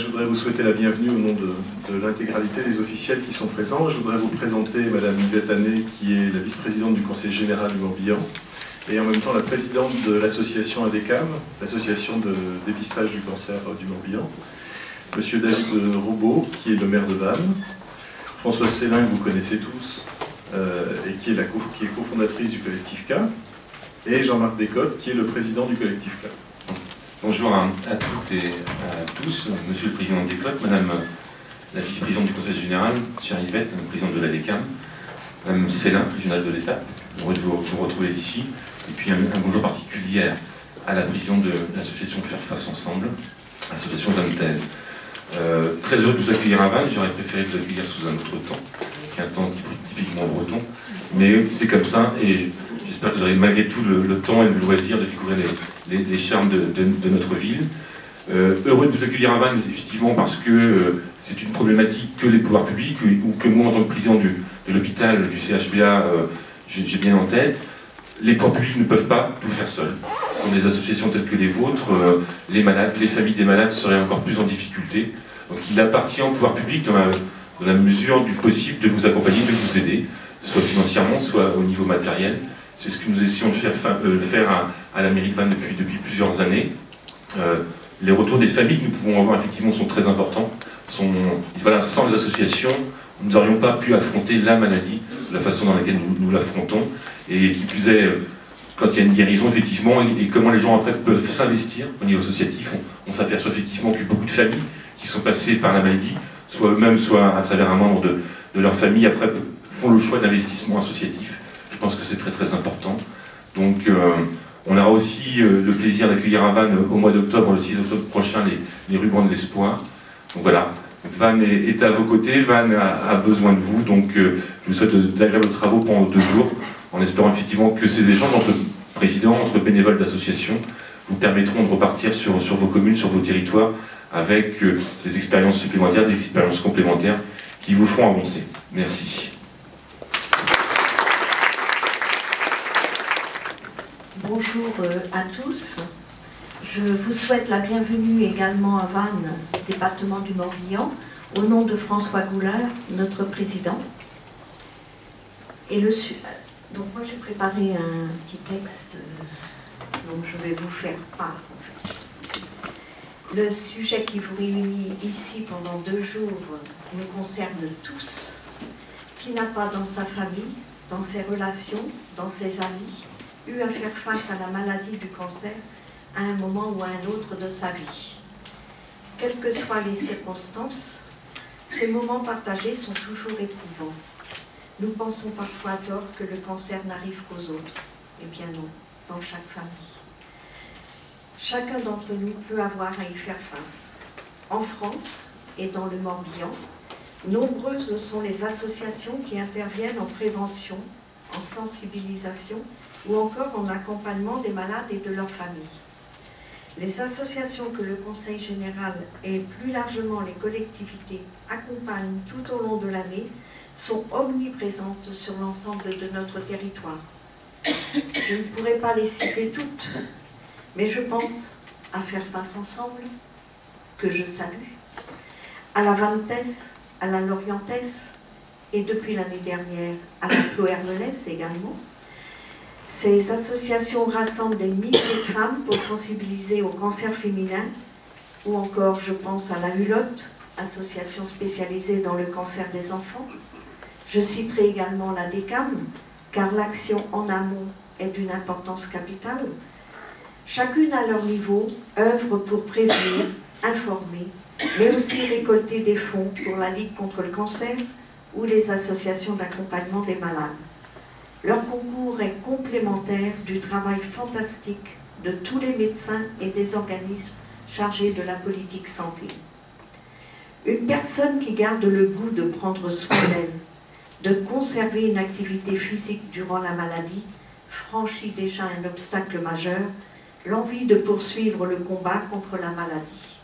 Je voudrais vous souhaiter la bienvenue au nom de l'intégralité des officiels qui sont présents. Je voudrais vous présenter Madame Yvette Hannet, qui est la vice-présidente du Conseil général du Morbihan, et en même temps la présidente de l'association ADECAM, l'association de dépistage du cancer du Morbihan. Monsieur David Roubaud, qui est le maire de Vannes. Françoise Célin, que vous connaissez tous, et qui est cofondatrice du collectif K. Et Jean-Marc Descottes, qui est le président du collectif K. Bonjour à toutes et à tous, Monsieur le Président Descottes, Madame la vice-présidente du Conseil général, chère Yvette, présidente de l'ADECAM, Madame Célin, régionale de l'État, heureux de vous retrouver ici, et puis un bonjour particulier à la présidente de l'association Faire Face Ensemble, l'association Vantaise. Très heureux de vous accueillir à Vannes, j'aurais préféré vous accueillir sous un autre temps, qui est un temps typiquement breton, mais c'est comme ça, et j'espère que vous aurez malgré tout le temps et le loisir de découvrir les charmes de notre ville. Heureux de vous accueillir à Vannes, effectivement, parce que c'est une problématique que les pouvoirs publics, ou que moi, en tant que président de l'hôpital, du CHBA, j'ai bien en tête. Les pouvoirs publics ne peuvent pas tout faire seuls. Ce sont des associations telles que les vôtres, les malades, les familles des malades seraient encore plus en difficulté. Donc il appartient au pouvoir public, dans la mesure du possible, de vous accompagner, de vous aider, soit financièrement, soit au niveau matériel. C'est ce que nous essayons de faire à la mairie de Vannes depuis plusieurs années. Les retours des familles que nous pouvons avoir effectivement sont très importants. Voilà, sans les associations, nous n'aurions pas pu affronter la maladie de la façon dans laquelle nous l'affrontons. Et qui plus est, quand il y a une guérison, effectivement, et comment les gens après peuvent s'investir au niveau associatif, on s'aperçoit effectivement que beaucoup de familles qui sont passées par la maladie, soit eux-mêmes, soit à travers un membre de leur famille, après font le choix d'investissement associatif. Je pense que c'est très très important. Donc on aura aussi le plaisir d'accueillir à Vannes au mois d'octobre, le 6 octobre prochain, les rubans de l'espoir. Donc voilà, Vannes est à vos côtés, Vannes a besoin de vous, donc je vous souhaite d'agréables travaux pendant 2 jours, en espérant effectivement que ces échanges entre présidents, entre bénévoles d'associations, vous permettront de repartir sur vos communes, sur vos territoires, avec des expériences supplémentaires, des expériences complémentaires qui vous feront avancer. Merci. Bonjour à tous. Je vous souhaite la bienvenue également à Vannes, département du Morbihan, au nom de François Goulard, notre président. Donc moi j'ai préparé un petit texte dont je vais vous faire part. Le sujet qui vous réunit ici pendant 2 jours nous concerne tous. Qui n'a pas dans sa famille, dans ses relations, dans ses amis, eu à faire face à la maladie du cancer à un moment ou à un autre de sa vie. Quelles que soient les circonstances, ces moments partagés sont toujours éprouvants. Nous pensons parfois à tort que le cancer n'arrive qu'aux autres. Eh bien non, dans chaque famille. Chacun d'entre nous peut avoir à y faire face. En France et dans le Morbihan, nombreuses sont les associations qui interviennent en prévention, en sensibilisation ou encore en accompagnement des malades et de leurs familles. Les associations que le Conseil général et plus largement les collectivités accompagnent tout au long de l'année sont omniprésentes sur l'ensemble de notre territoire. Je ne pourrais pas les citer toutes, mais je pense à Faire Face Ensemble, que je salue, à la Vantaise, à la Lorientaise, et depuis l'année dernière à la Ploermelaise également. Ces associations rassemblent des milliers de femmes pour sensibiliser au cancer féminin, ou encore je pense à la Hulotte, association spécialisée dans le cancer des enfants. Je citerai également la DECAM, car l'action en amont est d'une importance capitale. Chacune à leur niveau œuvre pour prévenir, informer, mais aussi récolter des fonds pour la Ligue contre le cancer ou les associations d'accompagnement des malades. Leur concours est complémentaire du travail fantastique de tous les médecins et des organismes chargés de la politique santé. Une personne qui garde le goût de prendre soin d'elle, de conserver une activité physique durant la maladie, franchit déjà un obstacle majeur, l'envie de poursuivre le combat contre la maladie.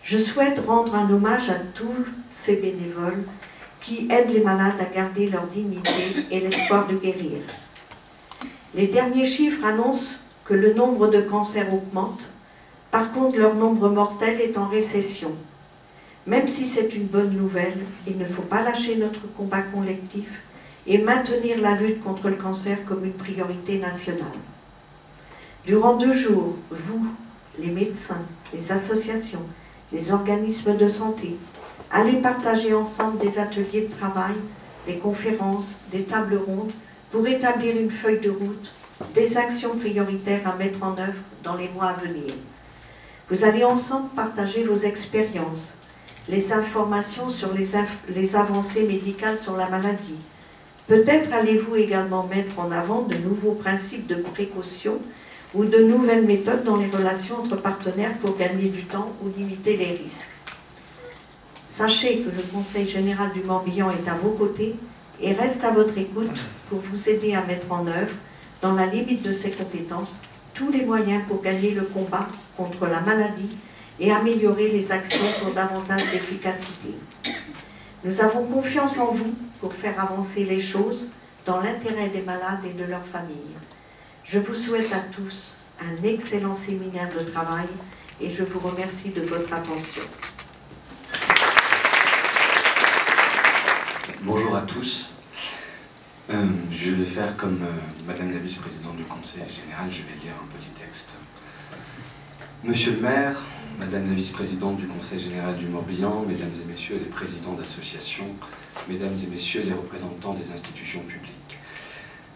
Je souhaite rendre un hommage à tous ces bénévoles qui aident les malades à garder leur dignité et l'espoir de guérir. Les derniers chiffres annoncent que le nombre de cancers augmente, Par contre, leur nombre mortel est en récession. Même si c'est une bonne nouvelle, il ne faut pas lâcher notre combat collectif et maintenir la lutte contre le cancer comme une priorité nationale. Durant 2 jours, vous, les médecins, les associations, les organismes de santé, allez partager ensemble des ateliers de travail, des conférences, des tables rondes pour établir une feuille de route, des actions prioritaires à mettre en œuvre dans les mois à venir. Vous allez ensemble partager vos expériences, les informations sur les avancées médicales sur la maladie. Peut-être allez-vous également mettre en avant de nouveaux principes de précaution ou de nouvelles méthodes dans les relations entre partenaires pour gagner du temps ou limiter les risques. Sachez que le Conseil général du Morbihan est à vos côtés et reste à votre écoute pour vous aider à mettre en œuvre, dans la limite de ses compétences, tous les moyens pour gagner le combat contre la maladie et améliorer les actions pour davantage d'efficacité. Nous avons confiance en vous pour faire avancer les choses dans l'intérêt des malades et de leurs familles. Je vous souhaite à tous un excellent séminaire de travail et je vous remercie de votre attention. Bonjour à tous. Je vais faire comme Madame la vice-présidente du Conseil général, je vais lire un petit texte. Monsieur le maire, Madame la vice-présidente du Conseil général du Morbihan, Mesdames et Messieurs les présidents d'associations, Mesdames et Messieurs les représentants des institutions publiques.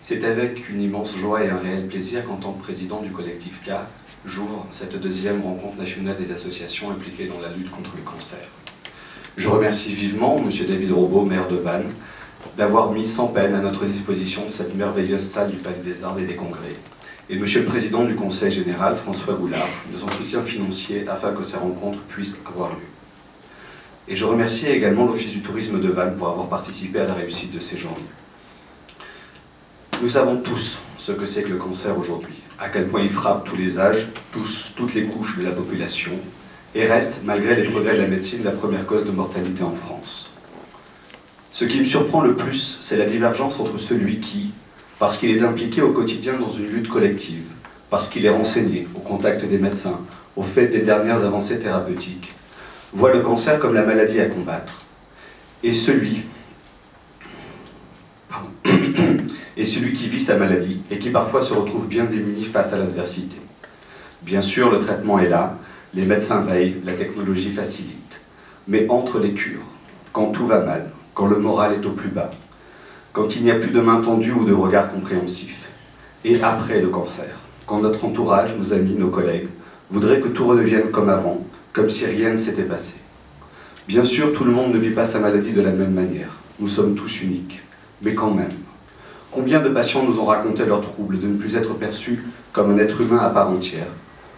C'est avec une immense joie et un réel plaisir qu'en tant que président du collectif K, j'ouvre cette 2e rencontre nationale des associations impliquées dans la lutte contre le cancer. Je remercie vivement M. David Robot, maire de Vannes, d'avoir mis sans peine à notre disposition cette merveilleuse salle du Palais des Arts et des Congrès, et M. le Président du Conseil général, François Goulard, de son soutien financier afin que ces rencontres puissent avoir lieu. Et je remercie également l'Office du tourisme de Vannes pour avoir participé à la réussite de ces journées. Nous savons tous ce que c'est que le cancer aujourd'hui, à quel point il frappe tous les âges, toutes les couches de la population, et reste, malgré les progrès de la médecine, la première cause de mortalité en France. Ce qui me surprend le plus, c'est la divergence entre celui qui, parce qu'il est impliqué au quotidien dans une lutte collective, parce qu'il est renseigné au contact des médecins, au fait des dernières avancées thérapeutiques, voit le cancer comme la maladie à combattre, et celui qui vit sa maladie et qui parfois se retrouve bien démuni face à l'adversité. Bien sûr, le traitement est là, les médecins veillent, la technologie facilite. Mais entre les cures, quand tout va mal, quand le moral est au plus bas, quand il n'y a plus de main tendue ou de regard compréhensif, et après le cancer, quand notre entourage, nos amis, nos collègues, voudraient que tout redevienne comme avant, comme si rien ne s'était passé. Bien sûr, tout le monde ne vit pas sa maladie de la même manière. Nous sommes tous uniques. Mais quand même, combien de patients nous ont raconté leur trouble de ne plus être perçus comme un être humain à part entière?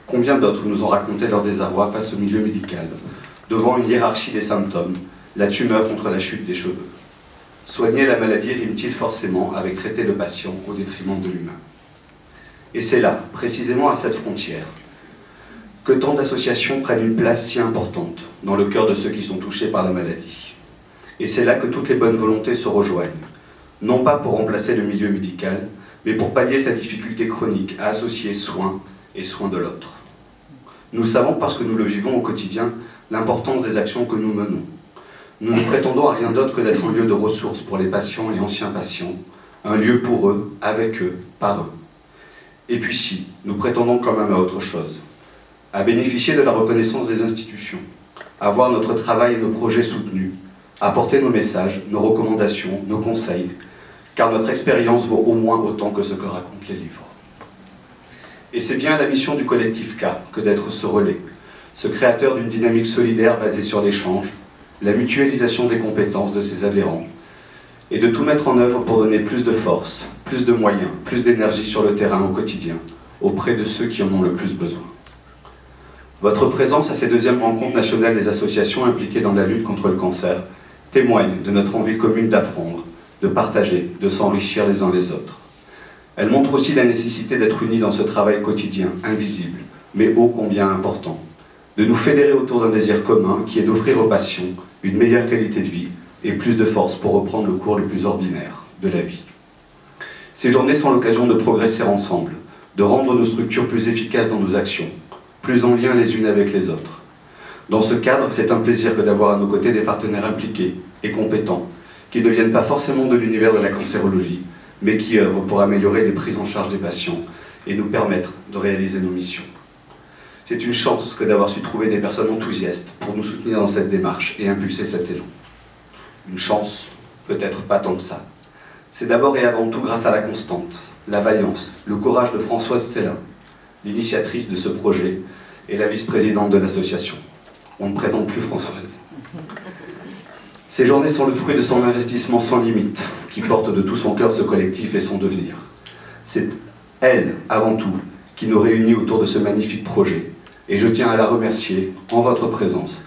Combien d'autres nous ont raconté leur désarroi face au milieu médical, devant une hiérarchie des symptômes, la tumeur contre la chute des cheveux? Soigner la maladie rime-t-il forcément avec traiter le patient au détriment de l'humain? Et c'est là, précisément à cette frontière, que tant d'associations prennent une place si importante dans le cœur de ceux qui sont touchés par la maladie. Et c'est là que toutes les bonnes volontés se rejoignent, non pas pour remplacer le milieu médical, mais pour pallier sa difficulté chronique à associer soins et soins de l'autre. Nous savons, parce que nous le vivons au quotidien, l'importance des actions que nous menons. Nous ne prétendons à rien d'autre que d'être un lieu de ressources pour les patients et anciens patients, un lieu pour eux, avec eux, par eux. Et puis si, nous prétendons quand même à autre chose, à bénéficier de la reconnaissance des institutions, à voir notre travail et nos projets soutenus, à porter nos messages, nos recommandations, nos conseils, car notre expérience vaut au moins autant que ce que racontent les livres. Et c'est bien la mission du collectif K que d'être ce relais, ce créateur d'une dynamique solidaire basée sur l'échange, la mutualisation des compétences de ses adhérents, et de tout mettre en œuvre pour donner plus de force, plus de moyens, plus d'énergie sur le terrain au quotidien, auprès de ceux qui en ont le plus besoin. Votre présence à ces 2e rencontres nationales des associations impliquées dans la lutte contre le cancer témoigne de notre envie commune d'apprendre, de partager, de s'enrichir les uns les autres. Elle montre aussi la nécessité d'être unis dans ce travail quotidien, invisible, mais ô combien important, de nous fédérer autour d'un désir commun qui est d'offrir aux patients une meilleure qualité de vie et plus de force pour reprendre le cours le plus ordinaire de la vie. Ces journées sont l'occasion de progresser ensemble, de rendre nos structures plus efficaces dans nos actions, plus en lien les unes avec les autres. Dans ce cadre, c'est un plaisir que d'avoir à nos côtés des partenaires impliqués et compétents, qui ne viennent pas forcément de l'univers de la cancérologie, mais qui œuvrent pour améliorer les prises en charge des patients et nous permettre de réaliser nos missions. C'est une chance que d'avoir su trouver des personnes enthousiastes pour nous soutenir dans cette démarche et impulser cet élan. Une chance, peut-être pas tant que ça. C'est d'abord et avant tout grâce à la constante, la vaillance, le courage de Françoise Célin, l'initiatrice de ce projet et la vice-présidente de l'association. On ne présente plus Françoise. Ces journées sont le fruit de son investissement sans limite, qui porte de tout son cœur ce collectif et son devenir. C'est elle, avant tout, qui nous réunit autour de ce magnifique projet. Et je tiens à la remercier, en votre présence,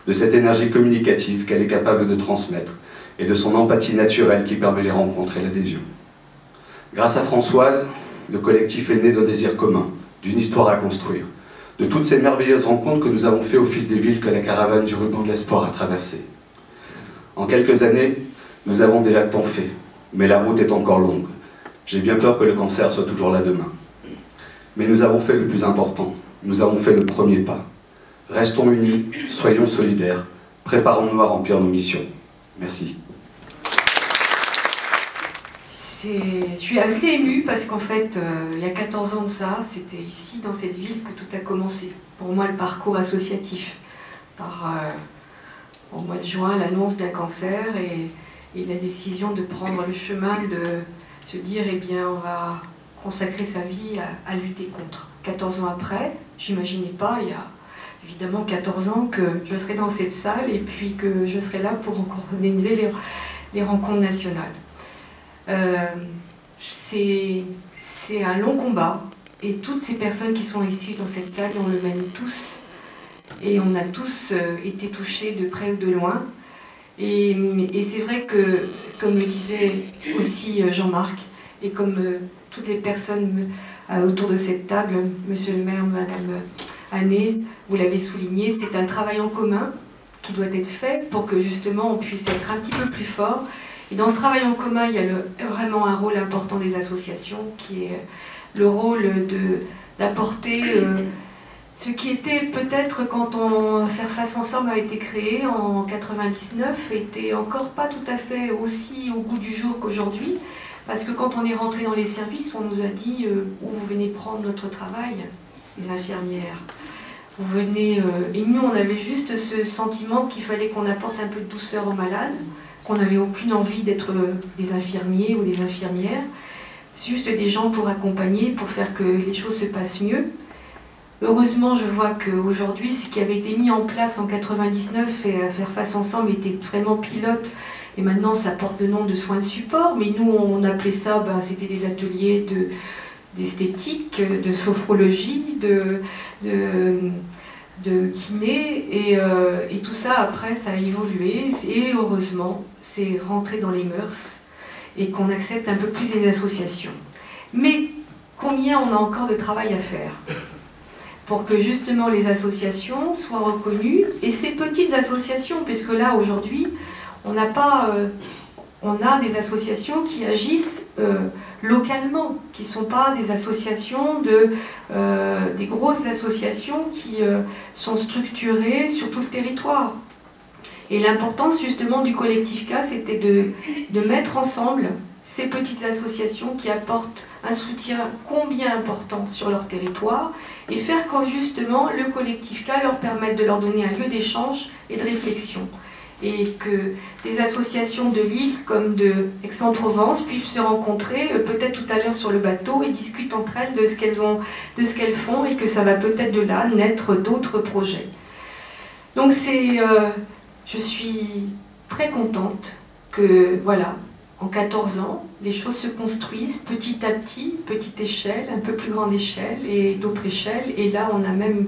de cette énergie communicative qu'elle est capable de transmettre et de son empathie naturelle qui permet les rencontres et l'adhésion. Grâce à Françoise, le collectif est né d'un désir commun, d'une histoire à construire, de toutes ces merveilleuses rencontres que nous avons faites au fil des villes que la caravane du ruban de l'espoir a traversées. En quelques années, nous avons déjà tant fait, mais la route est encore longue. J'ai bien peur que le cancer soit toujours là demain. Mais nous avons fait le plus important, nous avons fait le premier pas. Restons unis, soyons solidaires, préparons-nous à remplir nos missions. Merci. Je suis assez émue parce qu'en fait, il y a 14 ans de ça, c'était ici, dans cette ville, que tout a commencé. Pour moi, le parcours associatif. Au mois de juin, l'annonce d'un cancer et la décision de prendre le chemin de se dire, eh bien, on va consacrer sa vie à lutter contre. 14 ans après, j'imaginais pas, il y a évidemment 14 ans, que je serais dans cette salle et puis que je serais là pour organiser les rencontres nationales. C'est un long combat et toutes ces personnes qui sont ici dans cette salle, on le mène tous et on a tous été touchés de près ou de loin et c'est vrai que, comme le disait aussi Jean-Marc et comme toutes les personnes autour de cette table, monsieur le maire, madame Anné, vous l'avez souligné, c'est un travail en commun qui doit être fait pour que justement on puisse être un petit peu plus fort. Et dans ce travail en commun, il y a vraiment un rôle important des associations, qui est le rôle d'apporter ce qui était peut-être quand Faire Face Ensemble a été créé en 99, était encore pas tout à fait aussi au goût du jour qu'aujourd'hui, parce que quand on est rentré dans les services, on nous a dit où vous venez prendre notre travail, les infirmières. Vous venez, et nous on avait juste ce sentiment qu'il fallait qu'on apporte un peu de douceur aux malades, qu'on n'avait aucune envie d'être des infirmiers ou des infirmières, juste des gens pour accompagner, pour faire que les choses se passent mieux. Heureusement, je vois qu'aujourd'hui, ce qui avait été mis en place en 99 et Faire Face Ensemble était vraiment pilote, et maintenant ça porte le nom de soins de support, mais nous on appelait ça, c'était des ateliers d'esthétique, de sophrologie, de kiné, et tout ça après ça a évolué et heureusement c'est rentré dans les mœurs et qu'on accepte un peu plus les associations. Mais combien on a encore de travail à faire pour que justement les associations soient reconnues, et ces petites associations, puisque là aujourd'hui on a des associations qui agissent localement, qui ne sont pas des associations, des grosses associations qui sont structurées sur tout le territoire. Et l'importance justement du collectif K, c'était de mettre ensemble ces petites associations qui apportent un soutien combien important sur leur territoire et faire que justement le collectif K leur permette de leur donner un lieu d'échange et de réflexion. Et que des associations de Lille comme de Aix-en-Provence puissent se rencontrer peut-être tout à l'heure sur le bateau et discutent entre elles de ce qu'elles font, et que ça va peut-être de là naître d'autres projets. Donc je suis très contente que voilà, en 14 ans, les choses se construisent petit à petit, petite échelle, un peu plus grande échelle et d'autres échelles, et là on a même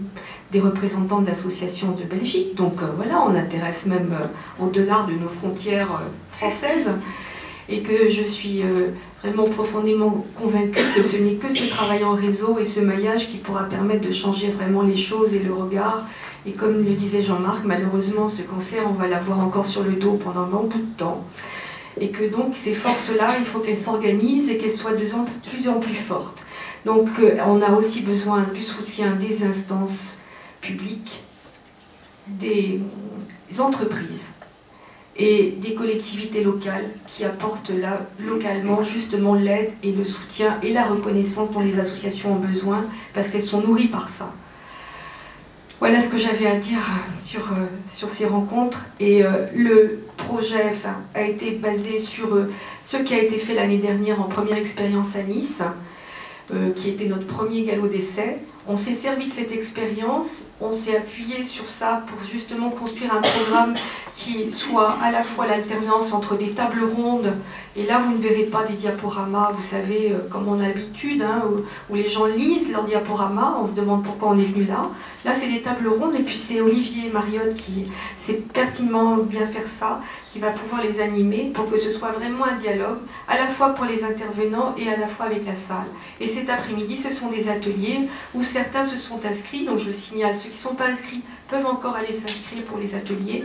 des représentants d'associations de Belgique, donc voilà, on intéresse même au-delà de nos frontières françaises, et que je suis vraiment profondément convaincue que ce n'est que ce travail en réseau et ce maillage qui pourra permettre de changer vraiment les choses et le regard. Et comme le disait Jean-Marc, malheureusement ce cancer on va l'avoir encore sur le dos pendant un bon bout de temps, et que donc ces forces-là, il faut qu'elles s'organisent et qu'elles soient de plus en plus fortes. Donc on a aussi besoin du soutien des instances publics, des entreprises et des collectivités locales qui apportent là, localement justement l'aide et le soutien et la reconnaissance dont les associations ont besoin parce qu'elles sont nourries par ça. Voilà ce que j'avais à dire sur ces rencontres. Et le projet a été basé sur ce qui a été fait l'année dernière en première expérience à Nice, qui était notre premier galop d'essai. On s'est servi de cette expérience, on s'est appuyé sur ça pour justement construire un programme qui soit à la fois l'alternance entre des tables rondes, et là vous ne verrez pas des diaporamas, vous savez, comme on a l'habitude, hein, où les gens lisent leurs diaporamas, on se demande pourquoi on est venu là. Là c'est des tables rondes, et puis c'est Olivier Mariotte qui sait pertinemment bien faire ça, qui va pouvoir les animer pour que ce soit vraiment un dialogue, à la fois pour les intervenants et à la fois avec la salle. Et cet après-midi, ce sont des ateliers où certains se sont inscrits, donc je le signale, ceux qui ne sont pas inscrits peuvent encore aller s'inscrire pour les ateliers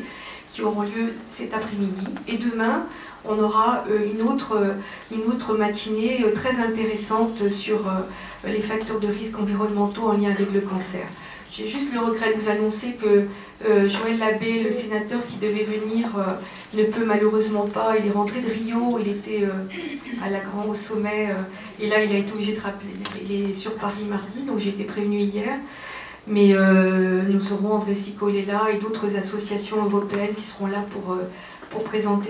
qui auront lieu cet après-midi. Et demain, on aura une autre matinée très intéressante sur les facteurs de risque environnementaux en lien avec le cancer. J'ai juste le regret de vous annoncer que Joël Labbé, le sénateur qui devait venir, ne peut malheureusement pas. Il est rentré de Rio, il était au sommet, et là il a été obligé de rappeler. Il est sur Paris mardi, donc j'ai été prévenue hier. Mais nous aurons André Sicolela et d'autres associations européennes qui seront là pour présenter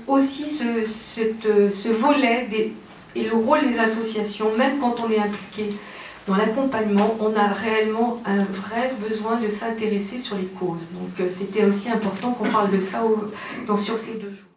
aussi ce volet et le rôle des associations, même quand on est impliqué dans l'accompagnement, on a réellement un vrai besoin de s'intéresser sur les causes. Donc c'était aussi important qu'on parle de ça sur ces 2 jours.